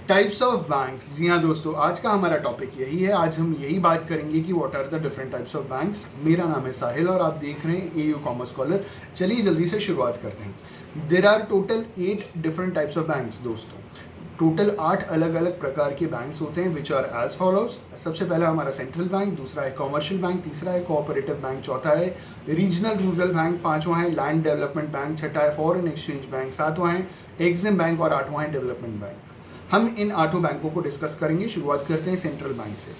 Types of banks. जी हाँ दोस्तों, आज का हमारा टॉपिक यही है। आज हम यही बात करेंगे कि what are the different types of banks. मेरा नाम है साहिल और आप देख रहे हैं एयू कॉमर्स स्कॉलर। चलिए जल्दी से शुरुआत करते हैं। There are total 8 different types of banks दोस्तों। टोटल 8 अलग अलग प्रकार के बैंक्स होते हैं विच आर एज फॉलोज। सबसे पहला हमारा सेंट्रल बैंक, दूसरा है कॉमर्शियल बैंक, तीसरा है कोऑपरेटिव बैंक, चौथा है रीजनल रूरल बैंक, पांचवा है लैंड डेवलपमेंट बैंक, छठा है फॉरेन एक्सचेंज बैंक, सातवां है एग्जिम बैंक और आठवां है डेवलपमेंट बैंक। हम इन 8 बैंकों को डिस्कस करेंगे। शुरुआत करते हैं सेंट्रल बैंक से।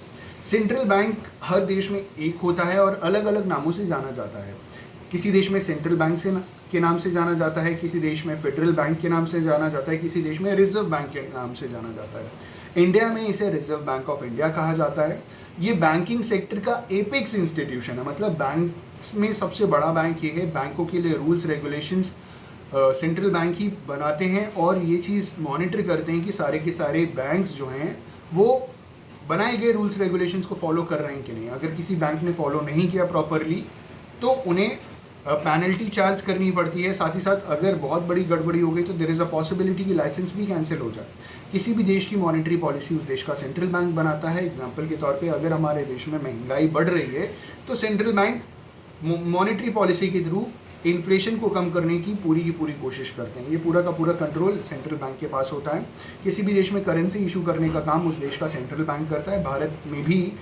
सेंट्रल बैंक हर देश में एक होता है और अलग अलग नामों से जाना जाता है। किसी देश में सेंट्रल बैंक के नाम से जाना जाता है, किसी देश में फेडरल बैंक के नाम से जाना जाता है, किसी देश में रिजर्व बैंक के नाम से जाना जाता है। इंडिया में इसे रिजर्व बैंक ऑफ इंडिया कहा जाता है। ये बैंकिंग सेक्टर का एपेक्स इंस्टीट्यूशन है, मतलब बैंक्स में सबसे बड़ा बैंक ये है। बैंकों के लिए रूल्स रेगुलेशंस सेंट्रल बैंक ही बनाते हैं और ये चीज़ मॉनिटर करते हैं कि सारे के सारे बैंक्स जो हैं वो बनाए गए रूल्स रेगुलेशंस को फॉलो कर रहे हैं कि नहीं। अगर किसी बैंक ने फॉलो नहीं किया प्रॉपरली तो उन्हें पेनल्टी चार्ज करनी पड़ती है। साथ ही साथ अगर बहुत बड़ी गड़बड़ी हो गई तो देयर इज़ अ पॉसिबिलिटी कि लाइसेंस भी कैंसिल हो जाए। किसी भी देश की मॉनेटरी पॉलिसी उस देश का सेंट्रल बैंक बनाता है। एग्जाम्पल के तौर पे अगर हमारे देश में महंगाई बढ़ रही है तो सेंट्रल बैंक मॉनेटरी पॉलिसी के थ्रू इन्फ्लेशन को कम करने की पूरी कोशिश करते हैं। ये पूरा का पूरा कंट्रोल सेंट्रल बैंक के पास होता है। किसी भी देश में करेंसी इशू करने का काम उस देश का सेंट्रल बैंक करता है। भारत में भी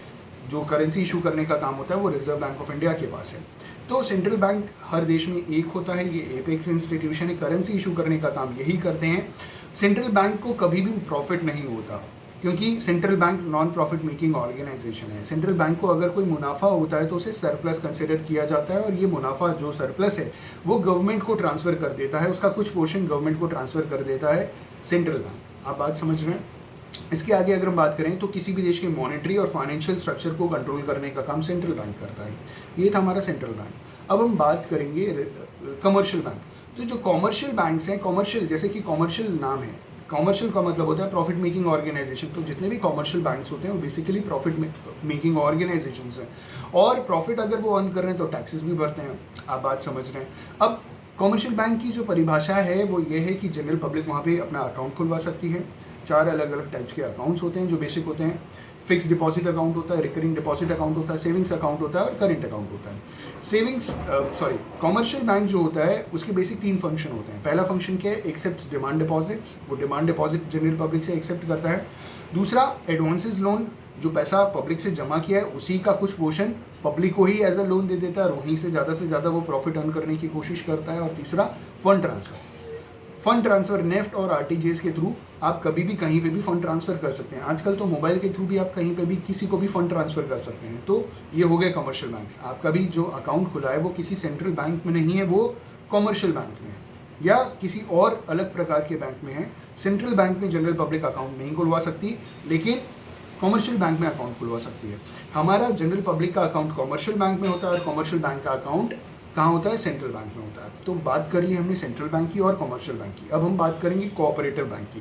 जो करेंसी इशू करने का काम होता है वो रिजर्व बैंक ऑफ इंडिया के पास है। तो सेंट्रल बैंक हर देश में एक होता है। ये एपेक्स इंस्टीट्यूशन है, करेंसी इशू करने का काम यही करते हैं। सेंट्रल बैंक को कभी भी प्रॉफिट नहीं होता क्योंकि central bank non profit making organisation है। सेंट्रल बैंक को अगर कोई मुनाफा होता है तो उसे सरप्लस कंसिडर किया जाता है और ये मुनाफा जो सरप्लस है वो गवर्नमेंट को ट्रांसफ़र कर देता है। उसका कुछ पोर्शन गवर्नमेंट को ट्रांसफ़र कर देता है सेंट्रल बैंक। आप बात समझ रहे हैं। इसके आगे अगर हम बात करें तो किसी भी देश के मॉनेटरी और फाइनेंशियल स्ट्रक्चर को कंट्रोल करने का काम सेंट्रल बैंक करता है। ये था हमारा सेंट्रल बैंक। अब हम बात करेंगे कमर्शियल बैंक। तो जो कॉमर्शियल बैंक्स हैं, कॉमर्शियल जैसे कि कॉमर्शियल नाम है, कॉमर्शियल का मतलब होता है प्रॉफिट मेकिंग ऑर्गेनाइजेशन। तो जितने भी कॉमर्शियल बैंक्स होते हैं वो बेसिकली प्रॉफिट मेकिंग ऑर्गेनाइजेशंस हैं और प्रॉफिट अगर वो अर्न कर रहे हैं तो टैक्सेस भी भरते हैं। आप बात समझ रहे हैं। अब कॉमर्शियल बैंक की जो परिभाषा है वो ये है कि जनरल पब्लिक वहाँ पे अपना अकाउंट खुलवा सकती है। 4 अलग अलग टाइप्स के अकाउंट्स होते हैं जो बेसिक होते हैं। फिक्स डिपॉजिट अकाउंट होता है, रिकरिंग डिपॉजिट अकाउंट होता है, सेविंग्स अकाउंट होता है और करेंट अकाउंट होता है। कॉमर्शियल बैंक जो होता है उसके बेसिक 3 फंक्शन होते हैं। पहला फंक्शन क्या है? Accept demand deposits. वो डिमांड डिपॉजिट जनरल पब्लिक से एक्सेप्ट करता है। दूसरा एडवांसेस लोन, जो पैसा पब्लिक से जमा किया है उसी का कुछ पोर्शन पब्लिक को ही एज अ लोन दे देता है और वहीं से ज़्यादा वो प्रॉफिट अर्न करने की कोशिश करता है। और तीसरा fund transfer. Fund transfer NEFT और आरटीजीएस के थ्रू आप कभी भी कहीं पे भी फंड ट्रांसफर कर सकते हैं। आजकल तो मोबाइल के थ्रू भी आप कहीं पे भी किसी को भी फंड ट्रांसफर कर सकते हैं। तो ये हो गए कमर्शियल बैंक्स। आपका भी जो अकाउंट खुला है वो किसी सेंट्रल बैंक में नहीं है, वो कमर्शियल बैंक में है या किसी और अलग प्रकार के बैंक में है। सेंट्रल बैंक में जनरल पब्लिक अकाउंट नहीं खुलवा सकती लेकिन कमर्शियल बैंक में अकाउंट खुलवा सकती है। हमारा जनरल पब्लिक का अकाउंट कमर्शियल बैंक में होता है और कमर्शियल बैंक का अकाउंट कहाँ होता है? सेंट्रल बैंक में होता है। तो बात कर ली हमने सेंट्रल बैंक की और कमर्शियल बैंक की। अब हम बात करेंगे कोऑपरेटिव बैंक की।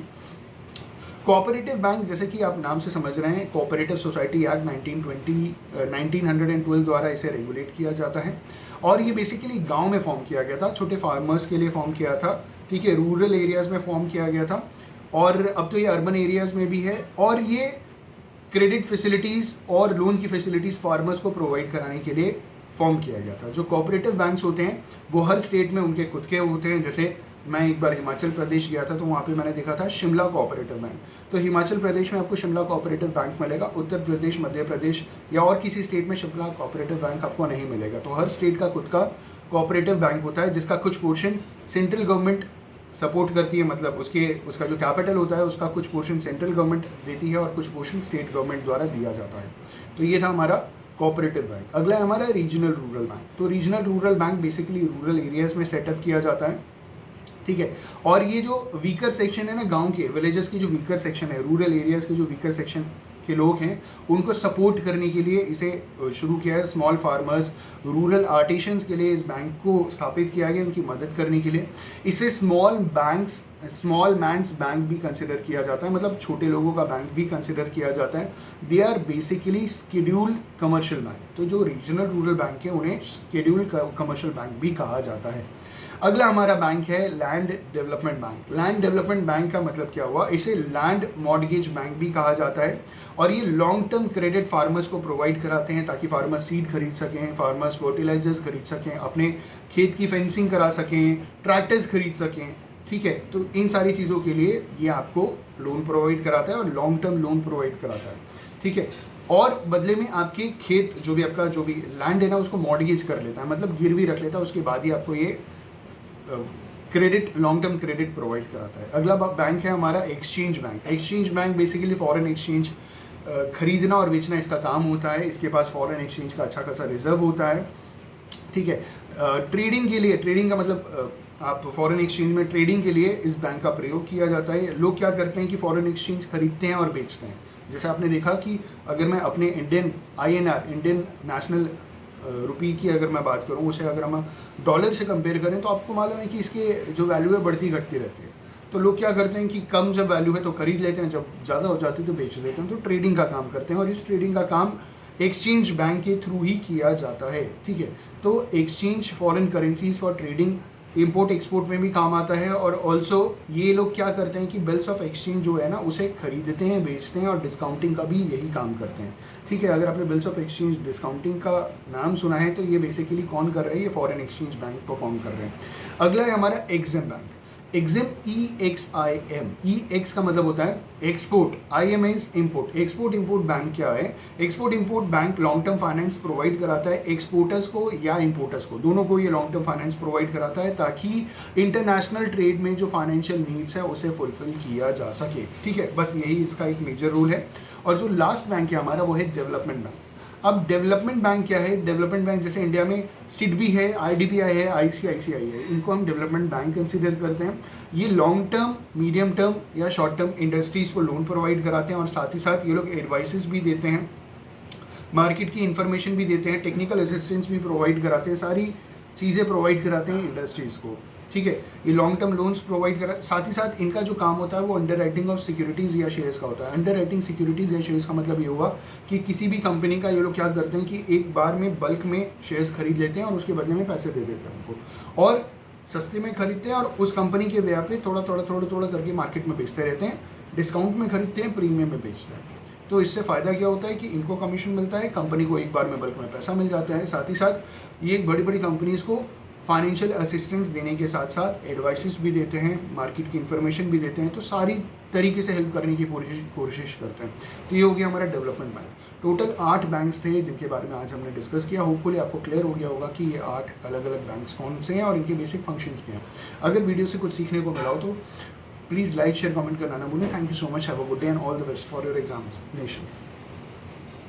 कोऑपरेटिव बैंक जैसे कि आप नाम से समझ रहे हैं, कोऑपरेटिव सोसाइटी एक्ट 1912 द्वारा इसे रेगुलेट किया जाता है और ये बेसिकली गांव में फॉर्म किया गया था, छोटे फार्मर्स के लिए फॉर्म किया था। ठीक है, रूरल एरियाज़ में फॉर्म किया गया था और अब तो ये अर्बन एरियाज़ में भी है। और ये क्रेडिट फैसिलिटीज़ और लोन की फैसिलिटीज़ फार्मर्स को प्रोवाइड कराने के लिए फॉर्म किया गया था। जो कोऑपरेटिव बैंक्स होते हैं वो हर स्टेट में उनके खुद के होते हैं। जैसे मैं एक बार हिमाचल प्रदेश गया था तो वहाँ पे मैंने देखा था शिमला कोऑपरेटिव बैंक। तो हिमाचल प्रदेश में आपको शिमला कोऑपरेटिव बैंक मिलेगा, उत्तर प्रदेश, मध्य प्रदेश या और किसी स्टेट में शिमला कोऑपरेटिव बैंक आपको नहीं मिलेगा। तो हर स्टेट का खुद का कोऑपरेटिव बैंक होता है जिसका कुछ पोर्शन सेंट्रल गवर्नमेंट सपोर्ट करती है, मतलब उसका जो कैपिटल होता है उसका कुछ पोर्शन सेंट्रल गवर्नमेंट देती है और कुछ पोर्शन स्टेट गवर्नमेंट द्वारा दिया जाता है। तो ये था हमारा कोऑपरेटिव बैंक। अगला है हमारा रीजनल रूरल बैंक। तो regional rural bank basically rural areas में सेटअप किया जाता है। ठीक है, और ये जो वीकर सेक्शन है ना, गांव के विलेजेस की जो वीकर सेक्शन है, रूरल एरियाज़ के जो वीकर सेक्शन के लोग हैं उनको सपोर्ट करने के लिए इसे शुरू किया है। स्मॉल फार्मर्स, रूरल आर्टिशंस के लिए इस बैंक को स्थापित किया गया, उनकी मदद करने के लिए। इसे स्मॉल मैन्स बैंक भी कंसिडर किया जाता है, मतलब छोटे लोगों का बैंक भी कंसिडर किया जाता है। They are basically scheduled commercial bank. तो जो रीजनल रूरल बैंक है उन्हें स्केड्यूल्ड कमर्शियल बैंक भी कहा जाता है। अगला हमारा बैंक है land development bank. Land development bank का मतलब क्या हुआ, इसे लैंड मॉर्गेज बैंक भी कहा जाता है और ये लॉन्ग टर्म क्रेडिट फार्मर्स को प्रोवाइड कराते हैं ताकि फार्मर्स सीड खरीद सकें, फार्मर्स फर्टिलाइजर्स खरीद सकें, अपने खेत की फेंसिंग करा सकें, ट्रैक्टर्स खरीद सकें। ठीक है, तो इन सारी चीज़ों के लिए ये आपको लोन प्रोवाइड कराता है और लॉन्ग टर्म लोन प्रोवाइड कराता है। ठीक है, और बदले में आपके खेत जो भी आपका जो भी लैंड है ना उसको मॉर्गेज कर लेता है, मतलब गिरवी रख लेता है, उसके बाद ही आपको ये credit long term credit provide कराता है। अगला बैंक है हमारा exchange bank. Exchange bank basically foreign exchange खरीदना और बेचना इसका काम होता है। इसके पास फॉरेन एक्सचेंज का अच्छा खासा रिजर्व होता है। ठीक है, ट्रेडिंग के लिए, ट्रेडिंग का मतलब आप फॉरेन एक्सचेंज में ट्रेडिंग के लिए इस बैंक का प्रयोग किया जाता है। लोग क्या करते हैं कि फॉरेन एक्सचेंज खरीदते हैं और बेचते हैं। जैसे आपने देखा कि अगर मैं अपने इंडियन INR इंडियन नेशनल रुपी की अगर मैं बात करूं, उसे अगर हम डॉलर से कंपेयर करें तो आपको मालूम है कि इसके जो वैल्यू है बढ़ती घटती रहती है। तो लोग क्या करते हैं कि कम जब वैल्यू है तो खरीद लेते हैं, जब ज़्यादा हो जाती है तो बेच देते हैं। तो ट्रेडिंग का काम करते हैं और इस ट्रेडिंग का काम एक्सचेंज बैंक के थ्रू ही किया जाता है। ठीक है, तो exchange foreign currencies for trading import export में भी काम आता है। और ऑल्सो ये लोग क्या करते हैं कि बिल्स ऑफ एक्सचेंज जो है ना उसे खरीदते हैं, बेचते हैं और डिस्काउंटिंग का भी यही काम करते हैं। ठीक है, अगर आपने बिल्स ऑफ एक्सचेंज डिस्काउंटिंग का नाम सुना है तो ये बेसिकली कौन कर रहे हैं, ये फॉरेन एक्सचेंज बैंक परफॉर्म कर रहे हैं। अगला है हमारा EXIM bank. EXIM EXIM, EX का मतलब होता है export, IM is import. Export import bank क्या है, export import bank long term finance provide कराता है एक्सपोर्टर्स को या इम्पोर्टर्स को, दोनों को ये लॉन्ग टर्म फाइनेंस प्रोवाइड कराता है ताकि इंटरनेशनल ट्रेड में जो फाइनेंशियल नीड्स है उसे फुलफिल किया जा सके। ठीक है, बस यही इसका एक मेजर रोल है। और जो लास्ट बैंक है हमारा वो है डेवलपमेंट बैंक। अब डेवलपमेंट बैंक क्या है, डेवलपमेंट बैंक जैसे इंडिया में सिडबी है, IDBI है, ICICI है, इनको हम डेवलपमेंट बैंक कंसीडर करते हैं। ये लॉन्ग टर्म, मीडियम टर्म या शॉर्ट टर्म इंडस्ट्रीज को लोन प्रोवाइड कराते हैं और साथ ही साथ ये लोग एडवाइसेस भी देते हैं, मार्केट की इन्फॉर्मेशन भी देते हैं, टेक्निकल असिस्टेंस भी प्रोवाइड कराते हैं, सारी चीज़ें प्रोवाइड कराते हैं इंडस्ट्रीज़ को। ठीक है, ये लॉन्ग टर्म लोन्स प्रोवाइड करा, साथ ही साथ इनका जो काम होता है वो अंडर राइटिंग ऑफ सिक्योरिटीज़ या शेयर्स का होता है। अंडर राइटिंग सिक्योरिटीज़ या शेयर्स का मतलब ये हुआ कि किसी भी कंपनी का ये लोग क्या करते हैं कि एक बार में बल्क में शेयर्स खरीद लेते हैं और उसके बदले में पैसे दे देते हैं उनको, और सस्ते में खरीदते हैं और उस कंपनी के व्यय पे थोड़ा थोड़ा करके मार्केट में बेचते रहते हैं, डिस्काउंट में खरीदते हैं, प्रीमियम में बेचते हैं। तो इससे फ़ायदा क्या होता है कि इनको कमीशन मिलता है, कंपनी को एक बार में बल्क में पैसा मिल जाता है, साथ ही साथ ये बड़ी बड़ी कंपनीज़ को फाइनेंशियल असिस्टेंस देने के साथ साथ एडवाइसेस भी देते हैं, मार्केट की इन्फॉर्मेशन भी देते हैं, तो सारी तरीके से हेल्प करने की कोशिश करते हैं। तो ये हो गया हमारा डेवलपमेंट बैंक। टोटल 8 बैंक्स थे जिनके बारे में आज हमने डिस्कस किया। होपफुली आपको क्लियर हो गया होगा कि ये 8 अलग अलग बैंक्स कौन से हैं और इनके बेसिक फंक्शंस क्या हैं। अगर वीडियो से कुछ सीखने को मिला हो तो प्लीज़ लाइक शेयर कमेंट करना ना भूलें। Thank you so much, have a good day and all the best for your examinations.